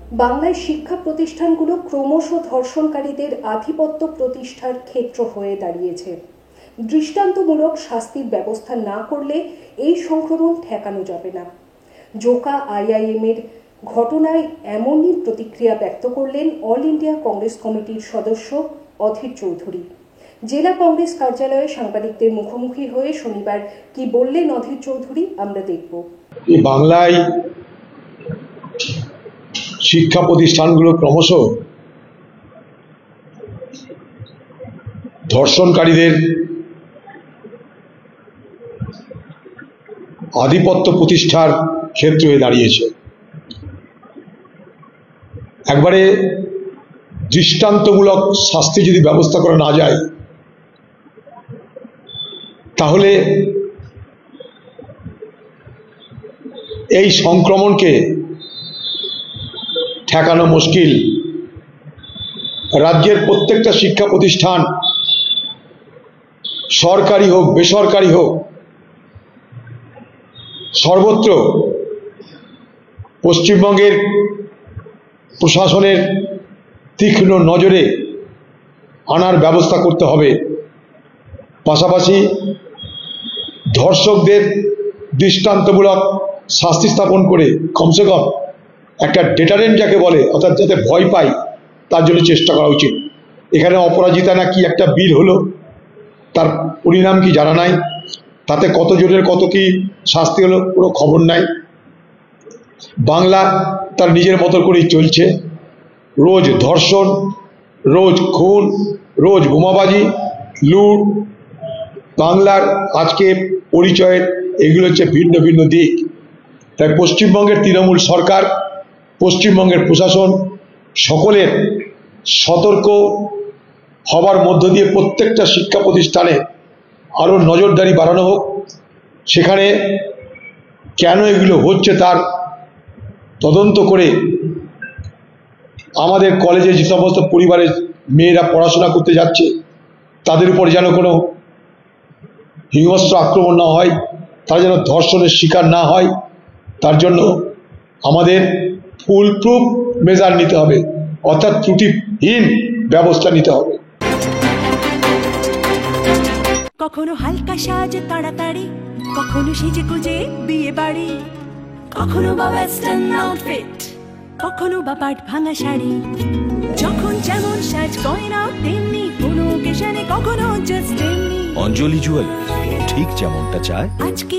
বাংলায় শিক্ষা প্রতিষ্ঠানগুলো ক্রমশ ধর্ষণকারীদের আধিপত্য প্রতিষ্ঠার ক্ষেত্র হয়ে দাঁড়িয়েছে। দৃষ্টান্তমূলক শাস্তির ব্যবস্থা না করলে এই সংক্রমণ ঠেকানো যাবে না। জোকা আইআইএমের ঘটনায় এমনই প্রতিক্রিয়া ব্যক্ত করলেন অল ইন্ডিয়া কংগ্রেস কমিটির সদস্য অধীর চৌধুরী। জেলা কংগ্রেস কার্যালয়ে সাংবাদিকদের মুখোমুখি হয়ে শনিবার কি বললেন অধীর চৌধুরী আমরা দেখব। বাংলায় শিক্ষা প্রতিষ্ঠানগুলো ক্রমশ ধর্ষণকারীদের আধিপত্য প্রতিষ্ঠার ক্ষেত্র হয়ে দাঁড়িয়েছে। একবারে দৃষ্টান্তমূলক শাস্তি যদি ব্যবস্থা করা না যায় তাহলে এই সংক্রমণকে ঠেকানো মুশকিল। রাজ্যের প্রত্যেকটা শিক্ষা প্রতিষ্ঠান, সরকারি হোক বেসরকারি হোক, সর্বত্র পশ্চিমবঙ্গের প্রশাসনের তীক্ষ্ণ নজরে আনার ব্যবস্থা করতে হবে। পাশাপাশি ধর্ষকদের দৃষ্টান্তমূলক শাস্তি স্থাপন করে কমসে কম একটা ডেটারেন্ট যাকে বলে, অর্থাৎ যাতে ভয় পায়, তার জন্য চেষ্টা করা উচিত। এখানে অপরাজিতা না কি একটা বিল হলো, তার পরিণাম কি জানা নাই, তাতে কতজনের কত কি শাস্তি হলো কোনো খবর নাই। বাংলা তার নিজের মতো করেই চলছে। রোজ ধর্ষণ, রোজ খুন, রোজ বোমাবাজি, লুট। বাংলার আজকে পরিচয়ের এগুলো হচ্ছে ভিন্ন ভিন্ন দিক। তাই পশ্চিমবঙ্গের তৃণমূল সরকার, পশ্চিমবঙ্গের প্রশাসন সকলের সতর্ক হবার মধ্য দিয়ে প্রত্যেকটা শিক্ষা প্রতিষ্ঠানে আরও নজরদারি বাড়ানো হোক। সেখানে কেন এগুলো হচ্ছে তার তদন্ত করে আমাদের কলেজে যে সমস্ত পরিবারের মেয়েরা পড়াশোনা করতে যাচ্ছে তাদের উপর যেন কোনো হিংস্র আক্রমণ না হয়, তারা যেন ধর্ষণের শিকার না হয়, তার জন্য আমাদের ফুলপ্রুফ মেজার নিতে হবে, অর্থাৎ ত্রুটিহীন ব্যবস্থা নিতে হবে। কখনো হালকা সাজে তাড়াতাড়ি, কখনো সেজে গুজে বিয়ে বাড়ি, কখনো বা ওয়েস্টার্ন আউটফিট, কখনো বা পাট ভাঙা শাড়ি। যখন যেমন সাজ গয়না তেমনি কোনো অকেশনে, কখনো জাস্ট এমনি। অঞ্জলি জুয়েলার্স, ঠিক যেমনটা চায় আজকে